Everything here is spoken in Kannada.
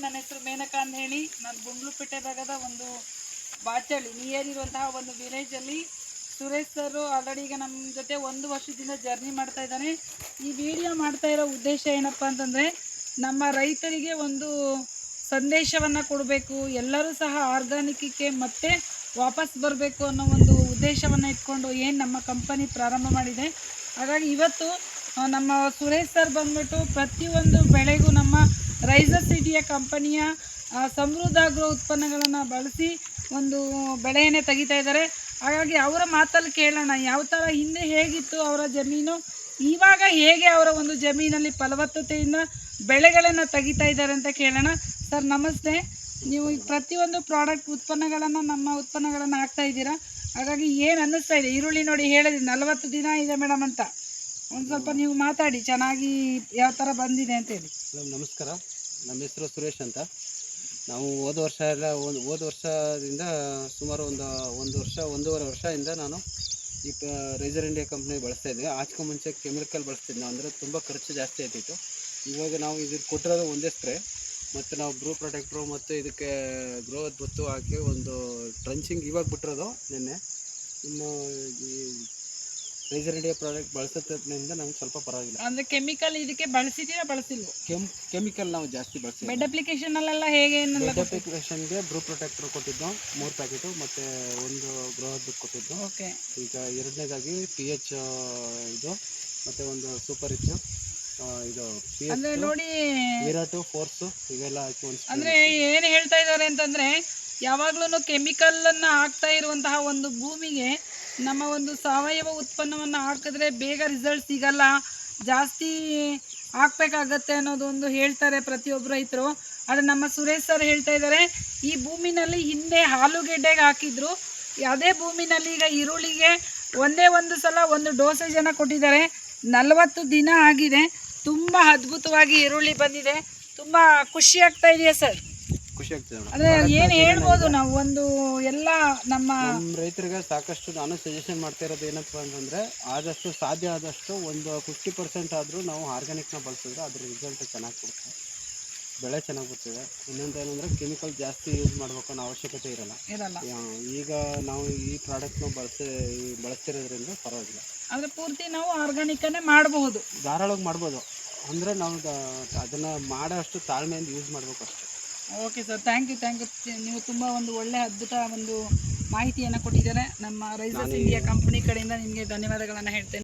ನನ್ನ ಹೆಸರು ಮೇನಕಾ ಅಂತ ಹೇಳಿ. ನಾನು ಗುಂಡ್ಲುಪೇಟೆ ಭಾಗದ ಒಂದು ಬಾಚಳ್ಳಿ ನಿಯರ್ ಇರುವಂತಹ ಒಂದು ವಿಲೇಜಲ್ಲಿ ಸುರೇಶ್ ಸರ್ ಆಲ್ರೆಡಿ ಈಗ ನಮ್ಮ ಜೊತೆ 1 ವರ್ಷದಿಂದ ಜರ್ನಿ ಮಾಡ್ತಾ ಇದ್ದಾನೆ. ಈ ವಿಡಿಯೋ ಮಾಡ್ತಾ ಇರೋ ಉದ್ದೇಶ ಏನಪ್ಪ ಅಂತಂದರೆ, ನಮ್ಮ ರೈತರಿಗೆ ಒಂದು ಸಂದೇಶವನ್ನು ಕೊಡಬೇಕು, ಎಲ್ಲರೂ ಸಹ ಆರ್ಗಾನಿಕ್ಕಿಗೆ ಮತ್ತೆ ವಾಪಸ್ ಬರಬೇಕು ಅನ್ನೋ ಒಂದು ಉದ್ದೇಶವನ್ನು ಇಟ್ಕೊಂಡು ಏನು ನಮ್ಮ ಕಂಪನಿ ಪ್ರಾರಂಭ ಮಾಡಿದೆ. ಹಾಗಾಗಿ ಇವತ್ತು ನಮ್ಮ ಸುರೇಶ್ ಸರ್ ಬಂದ್ಬಿಟ್ಟು ಪ್ರತಿಯೊಂದು ಬೆಳೆಗೂ ನಮ್ಮ ರೈಸರ್ ಸಿಟಿಯ ಕಂಪನಿಯ ಸಮೃದ್ಧ ಆಗ್ರೋ ಉತ್ಪನ್ನಗಳನ್ನು ಬಳಸಿ ಒಂದು ಬೆಳೆಯನ್ನೇ ತೆಗಿತಾ ಇದ್ದಾರೆ. ಹಾಗಾಗಿ ಅವರ ಮಾತಲ್ಲಿ ಕೇಳೋಣ, ಯಾವ ಥರ ಹಿಂದೆ ಹೇಗಿತ್ತು ಅವರ ಜಮೀನು, ಇವಾಗ ಹೇಗೆ ಅವರ ಒಂದು ಜಮೀನಲ್ಲಿ ಫಲವತ್ತತೆಯಿಂದ ಬೆಳೆಗಳನ್ನು ತೆಗಿತಾ ಇದ್ದಾರೆ ಅಂತ ಕೇಳೋಣ. ಸರ್ ನಮಸ್ತೆ. ನೀವು ಈ ಪ್ರತಿಯೊಂದು ಪ್ರಾಡಕ್ಟ್ ಉತ್ಪನ್ನಗಳನ್ನು ನಮ್ಮ ಉತ್ಪನ್ನಗಳನ್ನು ಹಾಕ್ತಾ ಇದ್ದೀರಾ, ಹಾಗಾಗಿ ಏನು ಅನ್ನಿಸ್ತಾ ಇದೆ? ಈರುಳ್ಳಿ ನೋಡಿ ಹೇಳಿದ್ರಿ 40 ದಿನ ಇದೆ ಮೇಡಮ್ ಅಂತ, ಒಂದು ಸ್ವಲ್ಪ ನೀವು ಮಾತಾಡಿ ಚೆನ್ನಾಗಿ ಯಾವ ಥರ ಬಂದಿದೆ ಅಂತೇಳಿ. ನಮಸ್ಕಾರ, ನಮ್ಮ ಹೆಸರು ಸುರೇಶ್ ಅಂತ. ನಾವು ಹೋದ ವರ್ಷದಿಂದ ಸುಮಾರು ಒಂದು ವರ್ಷ 1.5 ವರ್ಷದಿಂದ ನಾನು ಈ ರೈಸರ್ ಇಂಡಿಯಾ ಕಂಪ್ನಿ ಬಳಸ್ತಾ ಇದ್ದೆ. ಆಚೆ ಮುಂಚೆ ಕೆಮಿಕಲ್ ಬಳಸ್ತಿದ್ದೆ, ಅಂದರೆ ತುಂಬ ಖರ್ಚು ಜಾಸ್ತಿ ಆಯ್ತಿತ್ತು. ಇವಾಗ ನಾವು ಇದಕ್ಕೆ ಕೊಟ್ಟಿರೋದು ಒಂದೇ ಸ್ಪ್ರೇ, ಮತ್ತು ನಾವು ಬ್ರೂ ಪ್ರೊಟೆಕ್ಟ್ರು ಮತ್ತು ಇದಕ್ಕೆ ಗ್ರೋತ್ ಬೊತ್ತು ಹಾಕಿ ಒಂದು ಟ್ರಂಚಿಂಗ್ ಇವಾಗ ಬಿಟ್ಟಿರೋದು ನಿನ್ನೆ. ಇನ್ನು ಈ ರೈಸರ್ ಇಂಡಿಯಾ ಪ್ರಾಡಕ್ಟ್ ಬಳಸೋದ್ರಿಂದ ನಮ್ಗೆ ಸ್ವಲ್ಪ ಪರವಾಗಿಲ್ಲ. ಅಂದರೆ ಕೆಮಿಕಲ್ ಇದಕ್ಕೆ ಬಳಸಿದ್ದೀರಾ ಬಳಸಿಲ್ವ? ಕೆಮಿಕಲ್ ನಾವು ಜಾಸ್ತಿ ಬಳಸ್ತೀವಿ. ಬೆಡ್ ಅಪ್ಲಿಕೇಶನಲ್ಲೆಲ್ಲ ಹೇಗೆ? ಬೆಡ್ ಅಪ್ಲಿಕೇಶನ್ಗೆ ಬ್ರೂ ಪ್ರೊಟೆಕ್ಟರ್ ಕೊಟ್ಟಿದ್ದು 3 ಪ್ಯಾಕೆಟು, ಮತ್ತು ಒಂದು ಗ್ರೋತ್ ಬುಕ್ ಕೊಟ್ಟಿದ್ದು. ಓಕೆ. ಈಗ ಎರಡನೇದಾಗಿ PH ಇದು, ಮತ್ತು ಒಂದು ಸೂಪರ್ ರಿಚ್ ಇದು ಅಂದರೆ ನೋಡಿ ವಿರಾಟು ಫೋರ್ಸು ಇವೆಲ್ಲ ಹಾಕಿ ಒಂದು. ಅಂದರೆ ಏನು ಹೇಳ್ತಾ ಇದ್ದಾರೆ ಅಂತಂದರೆ, ಯಾವಾಗಲೂ ಕೆಮಿಕಲನ್ನು ಹಾಕ್ತಾ ಇರುವಂತಹ ಒಂದು ಭೂಮಿಗೆ ನಮ್ಮ ಒಂದು ಸಾವಯವ ಉತ್ಪನ್ನವನ್ನು ಹಾಕಿದ್ರೆ ಬೇಗ ರಿಸಲ್ಟ್ ಸಿಗಲ್ಲ, ಜಾಸ್ತಿ ಹಾಕಬೇಕಾಗತ್ತೆ ಅನ್ನೋದು ಒಂದು ಹೇಳ್ತಾರೆ ಪ್ರತಿಯೊಬ್ಬರು ರೈತರು. ಆದರೆ ನಮ್ಮ ಸುರೇಶ್ ಸರ್ ಹೇಳ್ತಾ ಇದ್ದಾರೆ, ಈ ಭೂಮಿನಲ್ಲಿ ಹಿಂದೆ ಆಲೂಗೆಡ್ಡೆಗೆ ಹಾಕಿದ್ರು, ಅದೇ ಭೂಮಿನಲ್ಲಿ ಈಗ ಈರುಳ್ಳಿಗೆ ಒಂದೇ ಒಂದು ಸಲ ಒಂದು ಡೋಸೇಜನ್ನು ಕೊಟ್ಟಿದ್ದಾರೆ. 40 ದಿನ ಆಗಿದೆ, ತುಂಬ ಅದ್ಭುತವಾಗಿ ಈರುಳ್ಳಿ ಬಂದಿದೆ. ತುಂಬ ಖುಷಿ ಆಗ್ತಾ ಇದೆಯಾ ಸರ್? ಖುಷಿ ಆಗ್ತದೆ. ಅಂದರೆ ಏನು ಹೇಳ್ಬೋದು ನಾವು, ಒಂದು ಎಲ್ಲ ನಮ್ಮ ರೈತರಿಗೆ ಸಾಕಷ್ಟು ನಾನು ಸಜೆಷನ್ ಮಾಡ್ತಾ ಇರೋದು ಏನಪ್ಪ ಅಂತಂದರೆ, ಆದಷ್ಟು ಸಾಧ್ಯ ಆದಷ್ಟು ಒಂದು 50% ಆದರೂ ನಾವು ಆರ್ಗ್ಯಾನಿಕ್ನ ಬಳಸಿದ್ರೆ ಅದ್ರ ರಿಸಲ್ಟ್ ಚೆನ್ನಾಗಿ ಕೊಡುತ್ತೆ, ಬೆಳೆ ಚೆನ್ನಾಗಿ ಬರ್ತದೆ. ಇನ್ನೊಂದು ಏನಂದರೆ ಕೆಮಿಕಲ್ ಜಾಸ್ತಿ ಯೂಸ್ ಮಾಡಬೇಕು ಅನ್ನೋ ಅವಶ್ಯಕತೆ ಇರಲ್ಲ. ಈಗ ನಾವು ಈ ಪ್ರಾಡಕ್ಟ್ನ ಬಳಸ್ತಿರೋದ್ರಿಂದ ಪರವಾಗಿಲ್ಲ. ಅಂದರೆ ಪೂರ್ತಿ ನಾವು ಆರ್ಗ್ಯಾನಿಕ್ಕನ್ನೇ ಮಾಡಬಹುದು, ಧಾರಾಳವಾಗಿ ಮಾಡ್ಬೋದು. ಅಂದರೆ ನಾವು ಅದನ್ನು ಮಾಡೋ ಅಷ್ಟು ತಾಳ್ಮೆಯಿಂದ ಯೂಸ್ ಮಾಡಬೇಕು ಅಷ್ಟೇ. Okay sir, thank you. ನೀವು ತುಂಬ ಒಂದು ಒಳ್ಳೆ ಅದ್ಭುತ ಒಂದು ಮಾಹಿತಿಯನ್ನು ಕೊಟ್ಟಿದ್ದಾರೆ. ನಮ್ಮ ರೈಸರ್ಸ್ ಇಂಡಿಯಾ ಕಂಪನಿ ಕಡೆಯಿಂದ ನಿಮಗೆ ಧನ್ಯವಾದಗಳನ್ನು ಹೇಳ್ತೇನೆ.